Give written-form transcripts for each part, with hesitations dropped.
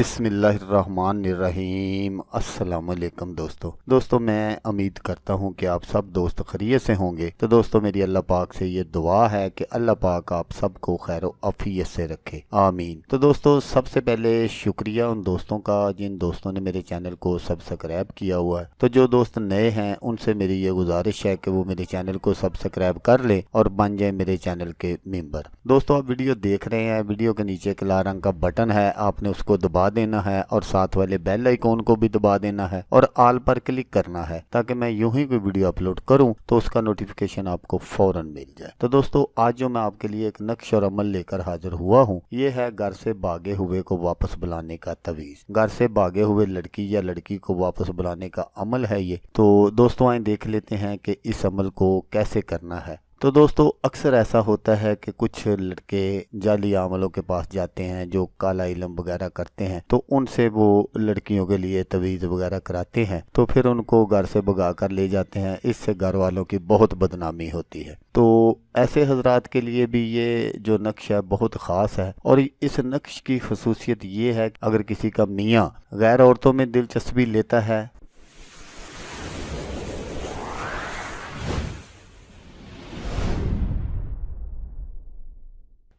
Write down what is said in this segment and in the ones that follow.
बिस्मिल्लाहिर्रहमानिर्रहीम। अस्सलाम-ओ-अलैकुम दोस्तों मैं उम्मीद करता हूँ कि आप सब दोस्त खैरियत से होंगे। तो दोस्तों मेरी अल्लाह पाक से ये दुआ है कि अल्लाह पाक आप सबको खैर आफियत से रखे, आमीन। तो दोस्तों सबसे पहले शुक्रिया उन दोस्तों का जिन दोस्तों ने मेरे चैनल को सब्सक्राइब किया हुआ है। तो जो दोस्त नए हैं उनसे मेरी ये गुजारिश है कि वो मेरे चैनल को सब्सक्राइब कर ले और बन जाए मेरे चैनल के मेंबर। दोस्तों आप वीडियो देख रहे हैं, वीडियो के नीचे एक लाल रंग का बटन है, आपने उसको दबा देना है और साथ वाले बेल आइकॉन को भी दबा देना है और ऑल पर क्लिक करना है ताकि मैं यूं ही कोई वीडियो अपलोड करूं तो उसका नोटिफिकेशन आपको फौरन मिल जाए। तो दोस्तों आज जो मैं आपके लिए एक नक्श और अमल लेकर हाजिर हुआ हूं, ये है घर से भागे हुए को वापस बुलाने का तवीज। घर से भागे हुए लड़की या लड़की को वापस बुलाने का अमल है ये। तो दोस्तों आए देख लेते हैं कि इस अमल को कैसे करना है। तो दोस्तों अक्सर ऐसा होता है कि कुछ लड़के जाली आमलों के पास जाते हैं जो काला इल्म वगैरह करते हैं, तो उनसे वो लड़कियों के लिए तवीज़ वगैरह कराते हैं, तो फिर उनको घर से भगा कर ले जाते हैं। इससे घर वालों की बहुत बदनामी होती है। तो ऐसे हजरात के लिए भी ये जो नक्श है बहुत ख़ास है और इस नक्श की खसूसियत ये है अगर किसी का मियाँ गैर औरतों में दिलचस्पी लेता है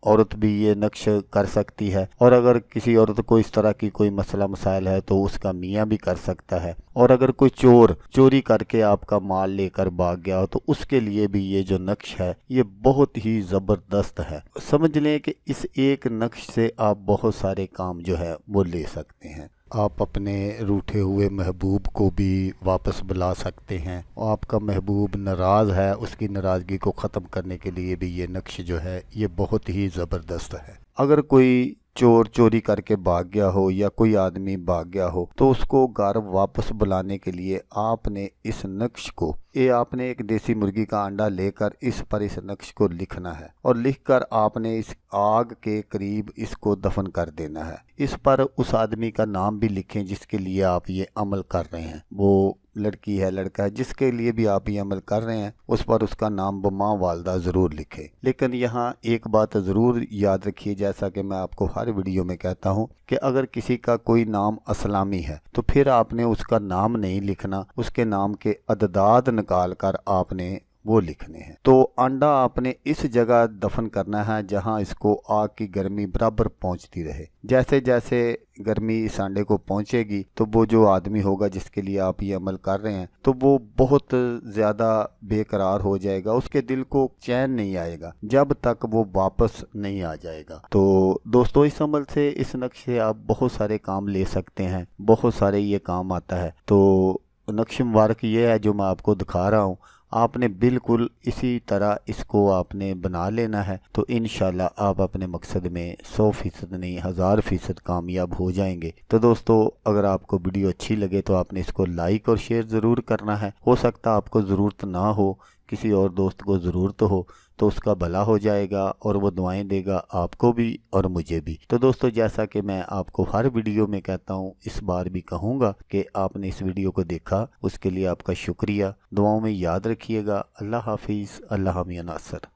औरत भी ये नक्श कर सकती है, और अगर किसी औरत को इस तरह की कोई मसला मसाइल है तो उसका मियाँ भी कर सकता है। और अगर कोई चोर चोरी करके आपका माल लेकर भाग गया हो तो उसके लिए भी ये जो नक्श है ये बहुत ही ज़बरदस्त है। समझ लें कि इस एक नक्श से आप बहुत सारे काम जो है वो ले सकते हैं। आप अपने रूठे हुए महबूब को भी वापस बुला सकते हैं, और आपका महबूब नाराज़ है उसकी नाराज़गी को ख़त्म करने के लिए भी ये नक्श जो है ये बहुत ही ज़बरदस्त है। अगर कोई चोर चोरी करके भाग गया हो या कोई आदमी भाग गया हो तो उसको घर वापस बुलाने के लिए आपने इस नक्श को आपने एक देसी मुर्गी का अंडा लेकर इस पर इस नक्श को लिखना है और लिखकर आपने इस आग के करीब इसको दफन कर देना है। इस पर उस आदमी का नाम भी लिखें जिसके लिए आप ये अमल कर रहे हैं, वो लड़की है लड़का है जिसके लिए भी आप ये अमल कर रहे हैं, उस पर उसका नाम बमा वालदा ज़रूर लिखें। लेकिन यहाँ एक बात ज़रूर याद रखिए, जैसा कि मैं आपको हर वीडियो में कहता हूँ कि अगर किसी का कोई नाम असलामी है तो फिर आपने उसका नाम नहीं लिखना, उसके नाम के अददाद निकाल कर आपने वो लिखने हैं। तो अंडा आपने इस जगह दफन करना है जहां इसको आग की गर्मी बराबर पहुंचती रहे। जैसे जैसे गर्मी इस अंडे को पहुंचेगी तो वो जो आदमी होगा जिसके लिए आप ये अमल कर रहे हैं तो वो बहुत ज़्यादा बेकरार हो जाएगा, उसके दिल को चैन नहीं आएगा जब तक वो वापस नहीं आ जाएगा। तो दोस्तों इस अमल से, इस नक्श से आप बहुत सारे काम ले सकते हैं, बहुत सारे ये काम आता है। तो नक्श मुबारक ये है जो मैं आपको दिखा रहा हूँ, आपने बिल्कुल इसी तरह इसको आपने बना लेना है। तो इंशाल्लाह आप अपने मकसद में 100% नहीं 1000% कामयाब हो जाएंगे। तो दोस्तों अगर आपको वीडियो अच्छी लगे तो आपने इसको लाइक और शेयर ज़रूर करना है। हो सकता आपको ज़रूरत ना हो, किसी और दोस्त को ज़रूरत हो तो उसका भला हो जाएगा और वो दुआएं देगा आपको भी और मुझे भी। तो दोस्तों जैसा कि मैं आपको हर वीडियो में कहता हूँ, इस बार भी कहूँगा कि आपने इस वीडियो को देखा उसके लिए आपका शुक्रिया। दुआओं में याद रखिएगा। अल्लाह हाफिज़, अल्लाह मियां नासर।